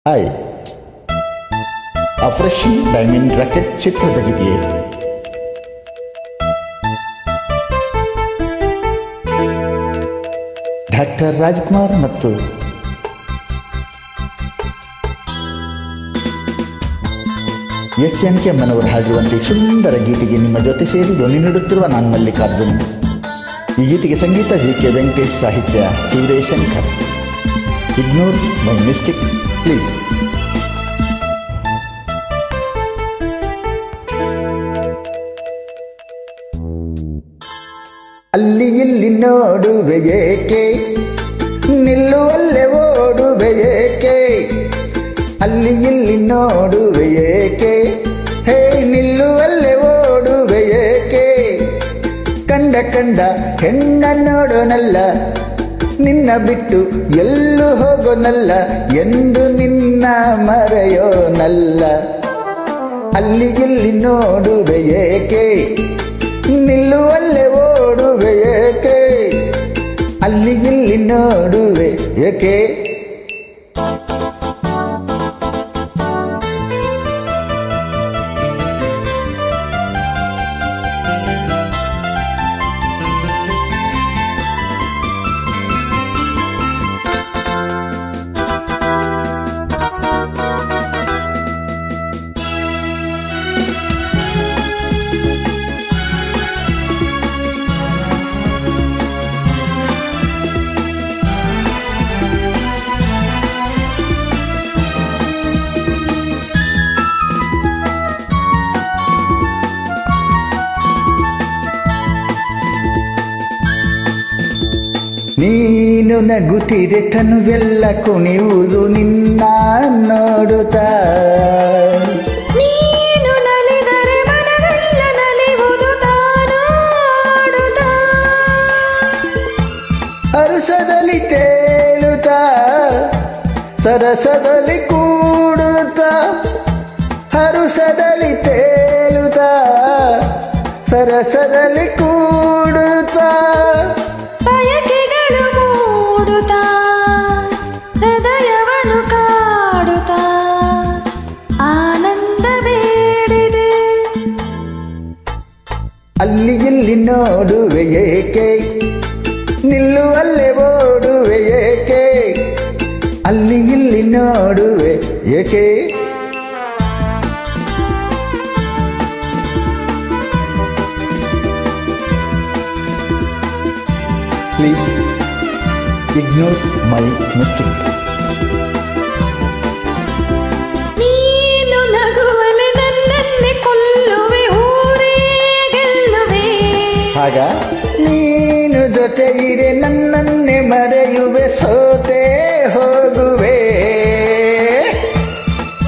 Hi, operation diamond rocket ಚಿತ್ರದ ಗೀತೆಯೇ doctor Rajkumar ಮತ್ತು ಎಚ್.ಎನ್.ಕೆ. ಅಮ್ಮನವರು ಹಾಡಿರುವಂತೆ ಸುಂದರ ಗೀತೆಗೆ ನಿಮ್ಮ ಜೊತೆ ಸೇರಿ ಧ್ವನಿ ನೀಡುತ್ತಿರುವ ನಾನು ಮಲ್ಲಿಕಾರ್ಜುನ್. ಈ ಗೀತೆಗೆ ಸಂಗೀತ ಜಿ.ಕೆ. ವೆಂಕಟೇಶ್, ಸಾಹಿತ್ಯ Shivareshankar. Ignore my mistake please. ಅಲ್ಲಿ ಇಲ್ಲಿ ನೋಡುವೆ ಏಕೆ, ನಿಲ್ಲುವಲ್ಲೇ ಓಡುವೆ ಏಕೆ, ಅಲ್ಲಿ ಇಲ್ಲಿ ನೋಡುವೆ ಏಕೆ, ಹೇ ನಿಲ್ಲುವಲ್ಲೇ ಓಡುವೆ ಏಕೆ, ಕಂಡ ಕಂಡ ಹೆಣ್ಣ ನೋಡೋನಲ್ಲ, ನಿನ್ನ ಬಿಟ್ಟು ಎಲ್ಲೂ ಹೋಗೋನಲ್ಲ, ಎಂದು ನಿನ್ನ ಮರೆಯೋನಲ್ಲ. ಅಲ್ಲಿ ಇಲ್ಲಿ ನೋಡುವೆ ಏಕೆ, ನಿಲ್ಲುವಲ್ಲೇ ಓಡುವೆ ಏಕೆ, ಅಲ್ಲಿ ಇಲ್ಲಿ ನೋಡುವೆ ಏಕೆ. ನೀನು ನಗುತ್ತಿರೆ ತನುವೆಲ್ಲ ಕುಣಿಯುವುದು ನಿನ್ನ ನೋಡುತ್ತಾ, ನೀನು ನಲಿದರೆ ಮನವೆಲ್ಲ ನಲಿಯುವುದು ತಾನೋಡುತ್ತಾ, ಹರುಷದಲ್ಲಿ ತೇಲುತ್ತಾ ಸರಸದಲ್ಲಿ ಕೂಡುತ್ತಾ, ಹರುಷದಲ್ಲಿ ತೇಲುತ್ತಾ ಸರಸದಲ್ಲಿ ಕೂಡುತ್ತಾ, ಬಯಕೆಗಳು ಮೂಡುತ್ತಾ ಹೃದಯವನ್ನು ಕಾಡುತ್ತಾ ಆನಂದ ಬೇಡಿದೆ. ಅಲ್ಲಿ ಇಲ್ಲಿ ನೋಡುವೆ ಏಕೆ, ನಿಲ್ಲುವಲ್ಲೇ ಓಡುವೆ ಏಕೆ, ಅಲ್ಲಿ ಇಲ್ಲಿ ನೋಡುವೆ ಏಕೆ. Please ignore my mistake. ನೀನು ನಗುವಲೆ ನನ್ನನ್ನೇ ಕೊಲ್ಲುವೆ, ಊರೇ ಗೆಲ್ಲುವೆ, ಆಗ ನೀನು ಜೊತೆ ಇರೆ ನನ್ನನ್ನೇ ಮರೆಯುವೆ, ಸೋತೆ ಹೋಗುವೆ,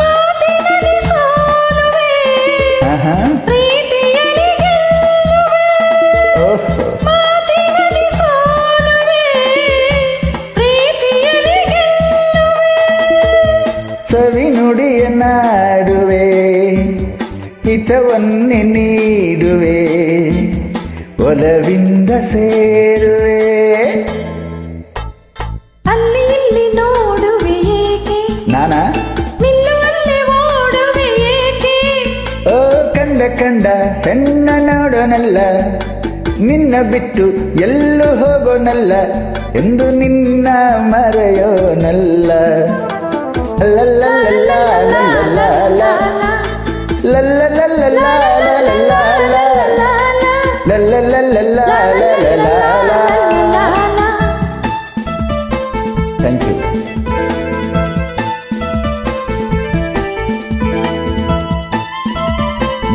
ಮಾತಿನಲ್ಲಿ ಸೋಲುವೆ, ಪ್ರೀತಿಯಲ್ಲಿ ಗೆಲ್ಲುವೆ, ಓಹೋ ಮಾತಿನಲ್ಲಿ ಸೋಲುವೆ, ಪ್ರೀತಿಯಲ್ಲಿ ಗೆಲ್ಲುವೆ, ಸವಿ ನುಡಿಯ ನಾಡುವೆ, ಹಿತವನ್ನೇ ನೀಡುವೆ, ಒಲವಿಂದ ಸೇರುವೆ. ಅಲ್ಲಿ ಇಲ್ಲಿ ನೋಡುವೆ ಏಕೆ, ನಾನಾ ನಿಲ್ಲುವಲ್ಲೇ ಓಡುವೆ ಏಕೆ, ಓ ಕಂಡ ಕಂಡ ಹೆಣ್ಣ ನೋಡೋನಲ್ಲ, ನಿನ್ನ ಬಿಟ್ಟು ಎಲ್ಲೂ ಹೋಗೋನಲ್ಲ, ಎಂದು ನಿನ್ನ ಮರೆಯೋನಲ್ಲ. ಲಲ್ಲಲಲ್ಲ ಲಲ್ಲಲಲ್ಲ ಲಲ್ಲಲಲ್ಲ ಲಲ್ಲಲಲ್ಲ. Thank you.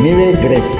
ನೀವೇ ಗ್ರೇಟ್.